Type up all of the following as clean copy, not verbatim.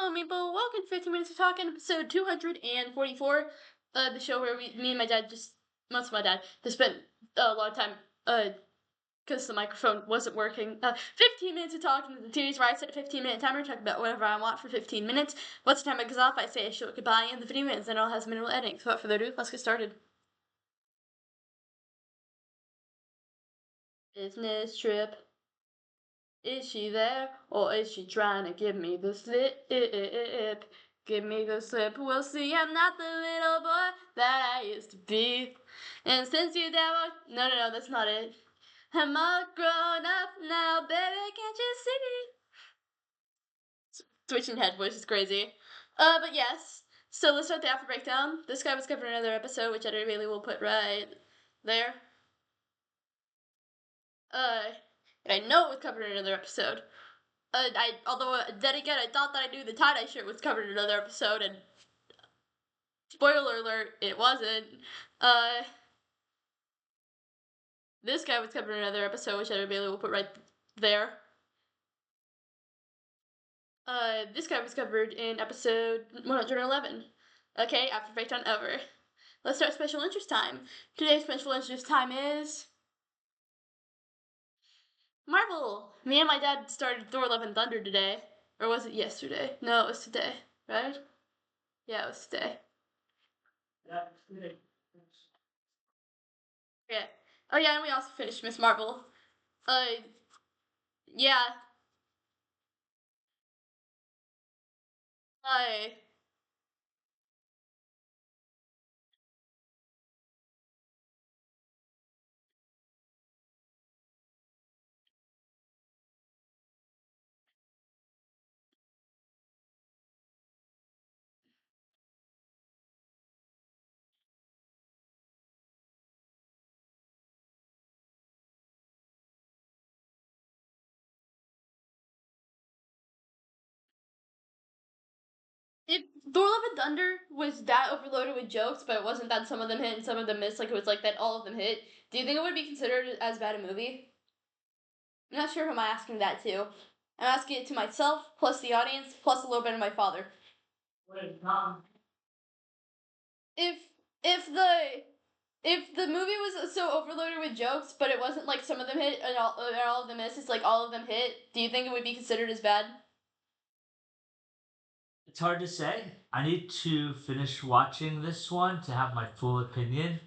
Hello, people. Welcome to 15 Minutes of Talkin, episode 244. The show where me and my dad most of my dad, just spent a lot of time, because the microphone wasn't working. 15 Minutes of Talkin is a series where I set a 15-minute timer, talk about whatever I want for 15 minutes. Once the timer goes off, I say a short goodbye in the video, and then it all has minimal editing. So without further ado, let's get started. Business trip. Is she there, or is she trying to give me the slip? Give me the slip, we'll see. I'm not the little boy that I used to be. And since you never... No, that's not it. I'm all grown up now, baby, can't you see? Switching head voice is crazy. But yes. So let's start the alpha breakdown. This guy was covered in another episode, which I really will put right there. And I know it was covered in another episode. Although then again, I thought that I knew the tie-dye shirt was covered in another episode, and spoiler alert, it wasn't. This guy was covered in another episode, which I really will put right there. This guy was covered in episode 111. Okay, after breakdown over. Let's start special interest time. Today's special interest time is Marvel. Me and my dad started Thor: Love and Thunder today. Or was it yesterday? No, it was today, right? Yeah, it was today. Yeah, today. Yeah. Oh yeah, and we also finished Miss Marvel. Yeah. Uh, if Thor: Love and Thunder was that overloaded with jokes, but it wasn't that some of them hit and some of them missed, like it was like that all of them hit, do you think it would be considered as bad a movie? I'm not sure who I'm asking that to. I'm asking it to myself, plus the audience, plus a little bit of my father. Wait, If if the movie was so overloaded with jokes, but it wasn't like some of them hit and all of them missed, it's like all of them hit, do you think it would be considered as bad? It's hard to say. I need to finish watching this one to have my full opinion.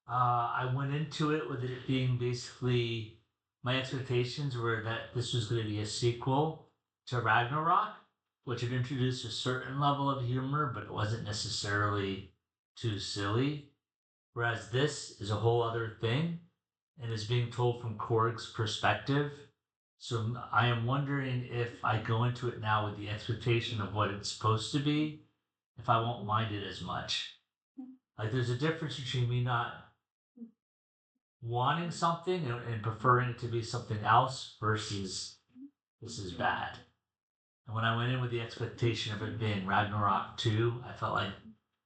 I went into it with it being basically my expectations were that this was going to be a sequel to Ragnarok, which had introduced a certain level of humor, but it wasn't necessarily too silly. Whereas this is a whole other thing and is being told from Korg's perspective. So I am wondering if I go into it now with the expectation of what it's supposed to be, if I won't mind it as much. Like there's a difference between me not wanting something and preferring it to be something else versus this is bad. And when I went in with the expectation of it being Ragnarok 2, I felt like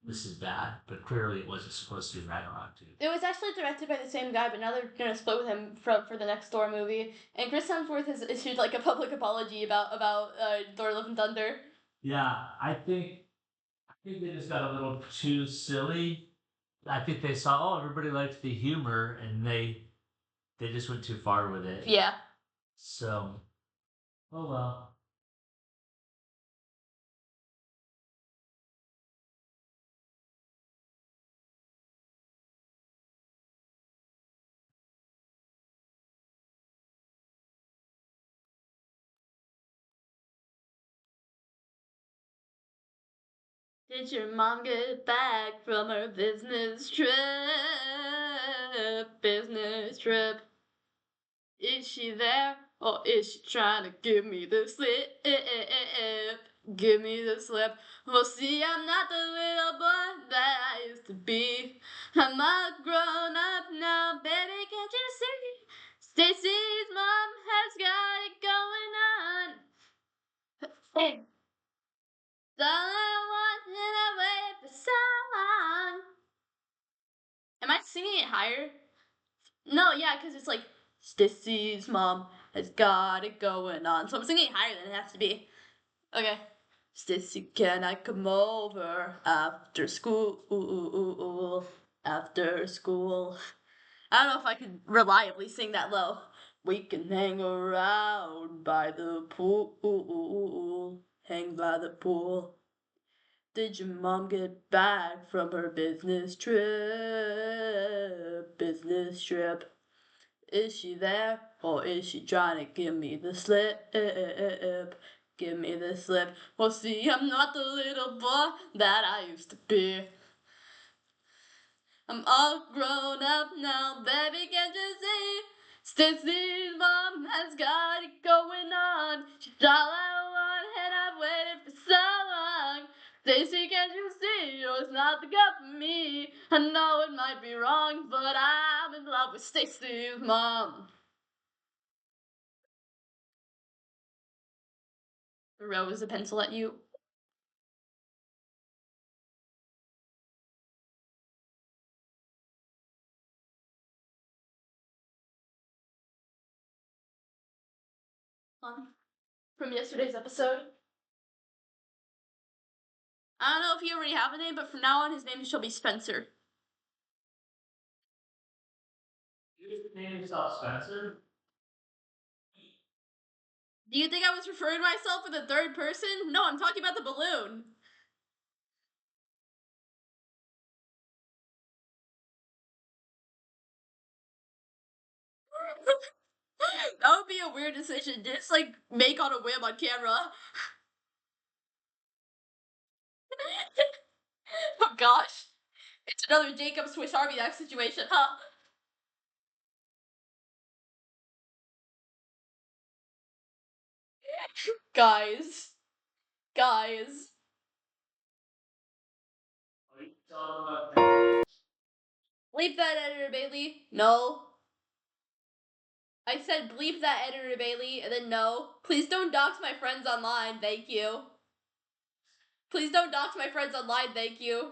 this is bad, but clearly it wasn't supposed to be Ragnarok 2. It was actually directed by the same guy, but now they're gonna split with him for the next Thor movie. And Chris Hemsworth has issued like a public apology about Thor: Love and Thunder. Yeah, I think they just got a little too silly. I think they saw, oh, everybody liked the humor, and they just went too far with it. Yeah. So, oh well. Did your mom get back from her business trip? Business trip. Is she there, or is she trying to give me the slip? Give me the slip. Well, see, I'm not the little boy that I used to be. I'm all grown up now, baby, can't you see? Stacy's mom has got it going on. Hey. All I want in a way for song. Am I singing it higher? No, yeah, because it's like Stacy's mom has got it going on. So I'm singing it higher than it has to be. Okay. Stacy, can I come over after school? After school. I don't know if I can reliably sing that low. We can hang around by the pool. Hang by the pool. Did your mom get back from her business trip? Business trip. Is she there or is she trying to give me the slip? Give me the slip. Well, see, I'm not the little boy that I used to be. I'm all grown up now, baby, can't you see? Stacy's mom has got it going on. She's all I want, and I've waited for so long. Stacy, can't you see? Oh, it's not the girl for me. I know it might be wrong, but I'm in love with Stacy's mom. Throws a pencil at you. From yesterday's episode. I don't know if you already have a name, but from now on, his name shall be Spencer. You name yourself Spencer? Do you think I was referring to myself in the third person? No, I'm talking about the balloon. That would be a weird decision. Just like make on a whim on camera. Oh gosh. It's another Jacob Swiss Army knife situation, huh? Guys. Guys. Are you talking about Bleep that, Editor Bailey. No. I said bleep that, Editor Bailey, and then no. Please don't dox my friends online, thank you. Please don't dox my friends online, thank you.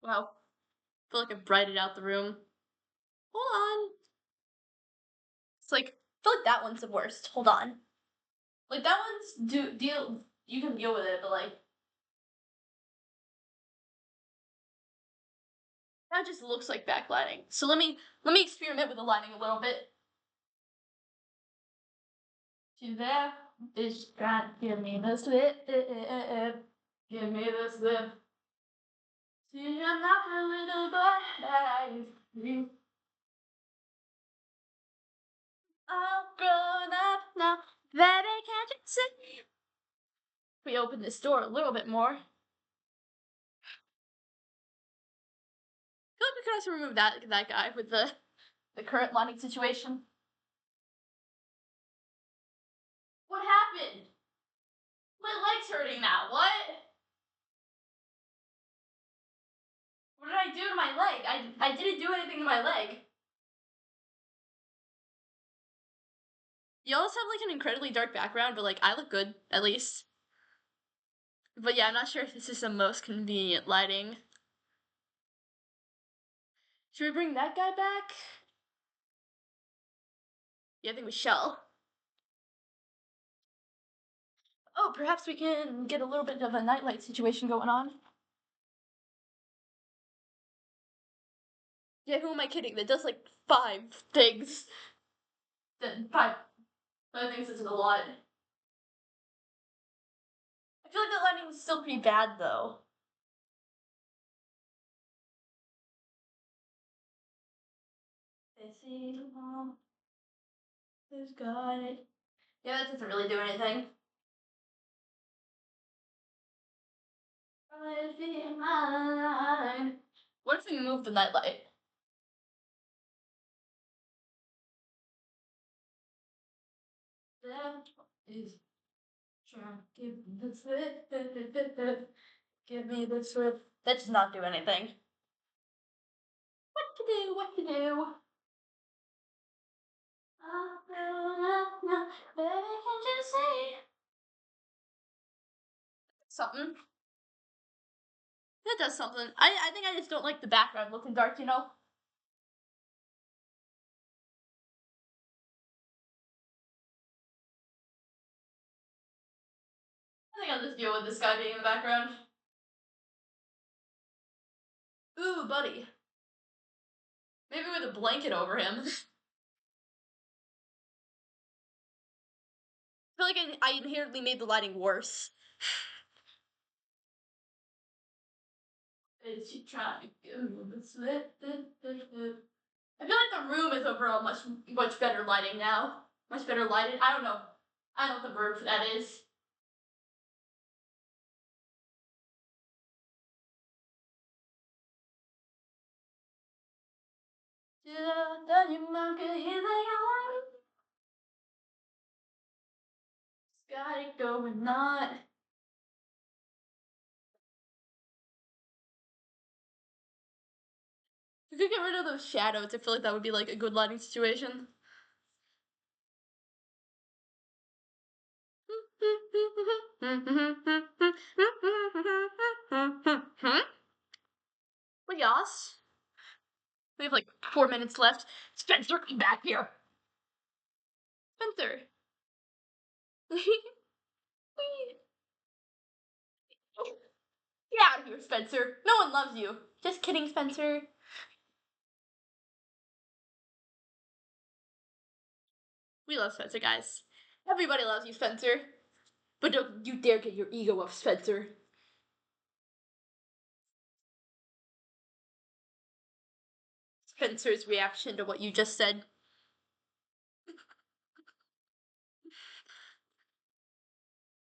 Wow. I feel like I've brightened out the room. Hold on. It's like, I feel like that one's the worst. Hold on. Like, that one's deal. You can deal with it, but like, that just looks like backlighting. So let me experiment with the lighting a little bit. To there is trying to give me the slip. Give me the slip. See, I'm not the little boy that I used to be. I'm grown up now, baby, can't you see? We open this door a little bit more. I feel like we could also remove that guy with the current lighting situation. What happened? My leg's hurting now. What? What did I do to my leg? I didn't do anything to my leg. Y'all have like an incredibly dark background, but like I look good, at least. But yeah, I'm not sure if this is the most convenient lighting. Should we bring that guy back? Yeah, I think we shall. Oh, perhaps we can get a little bit of a nightlight situation going on. Yeah, who am I kidding? That does like 5 things. Then 5 things isn't a lot. I feel like the lighting is still pretty bad though. Mom has got it. Yeah, that doesn't really do anything. What if we move the nightlight? That is trying to give me the slip. Give me the slip. That does not do anything. What to do? What to do? Baby, can't you see? Something. That does something. I think I just don't like the background looking dark, you know? I think I'll just deal with this guy being in the background. Ooh, buddy. Maybe with a blanket over him. I feel like I inherently made the lighting worse. Is she trying to give me the slip? I feel like the room is overall much better lighting now. Much better lighted. I don't know. I don't know what the verb for that is. Got it going on. If you could get rid of those shadows, I feel like that would be like a good lighting situation. But yes, we have like 4 minutes left. Spencer, come back here. Spencer. Get out of here, Spencer. No one loves you. Just kidding, Spencer. We love Spencer, guys. Everybody loves you, Spencer. But don't you dare get your ego up, Spencer. Spencer's reaction to what you just said.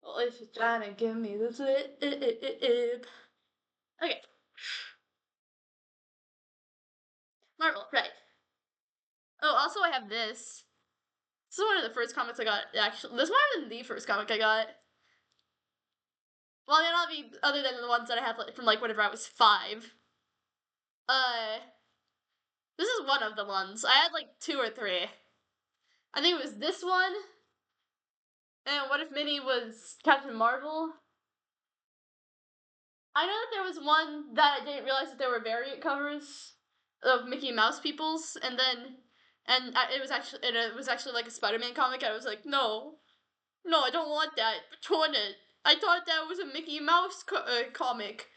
Well, if you're trying to give me the flip. Okay. Marvel, right. Oh, also I have this. This is one of the first comics I got, actually. This might have been the first comic I got. Well, I mean, not be other than the ones that I have from like whenever I was 5. Uh, this is one of the ones. I had like 2 or 3. I think it was this one. And What If Minnie was Captain Marvel? I know that there was one that I didn't realize that there were variant covers of Mickey Mouse peoples, and then it was actually like a Spider-Man comic. And I was like, no, I don't want that. Return it. I thought that was a Mickey Mouse comic.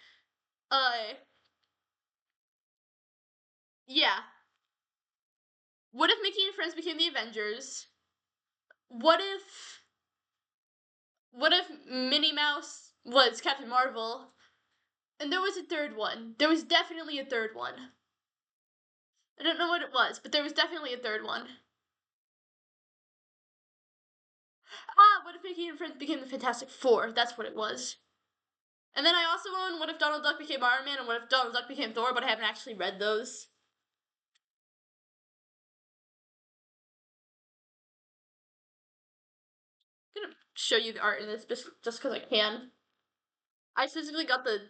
Yeah. What if Mickey and friends became the Avengers? What if Minnie Mouse was Captain Marvel? And there was a third one. There was definitely a third one. I don't know what it was, but there was definitely a third one. Ah, What if Mickey and Friends became the Fantastic Four? That's what it was. And then I also own What If Donald Duck became Iron Man and What If Donald Duck became Thor, but I haven't actually read those. I'm gonna show you the art in this just because I can. I specifically got this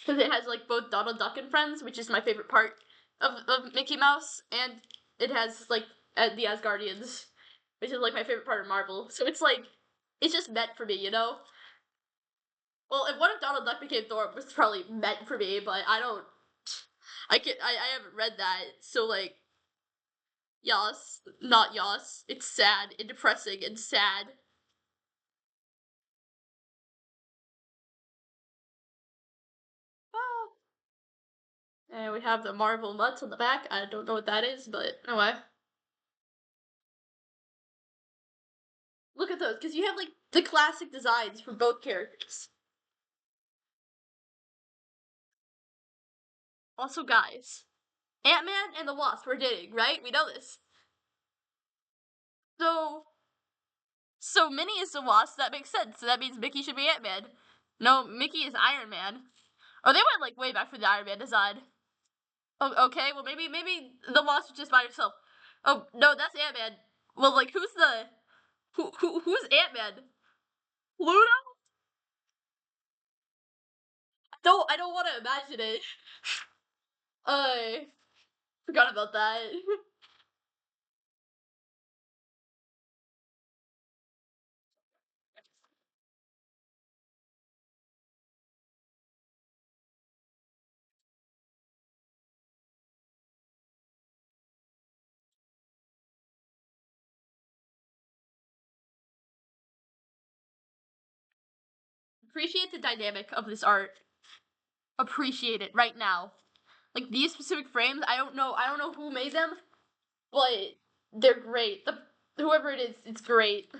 because it has like both Donald Duck and Friends, which is my favorite part of Mickey Mouse, and it has like the Asgardians, which is like my favorite part of Marvel. So it's like it's just meant for me, you know. Well, if What If Donald Duck became Thor it was probably meant for me, but I don't. I haven't read that, so like, yas, not yas. It's sad and depressing and sad. Ah. And we have the Marvel nuts on the back. I don't know what that is, but anyway. Look at those, because you have like the classic designs for both characters. Also, guys, Ant-Man and the Wasp were dating, right? We know this. So, Minnie is the Wasp. That makes sense. So that means Mickey should be Ant-Man. No, Mickey is Iron Man. Oh, they went like way back for the Iron Man design. Oh, okay. Well, maybe the Wasp is just by herself. Oh no, that's Ant-Man. Well, like who's Ant-Man? Luna? I don't want to imagine it. I forgot about that. appreciate the dynamic of this art. Appreciate it right now. Like these specific frames, I don't know who made them, but they're great. Whoever it is, it's great.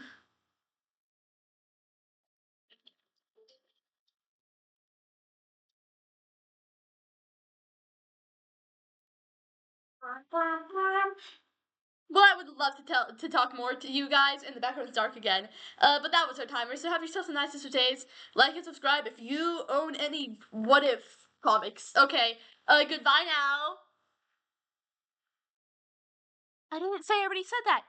Well, I would love to talk more to you guys in the background. It's dark again. But that was our timer. So have yourself some nice days. Like and subscribe if you own any What If comics. Okay. Goodbye now. I didn't say I already said that.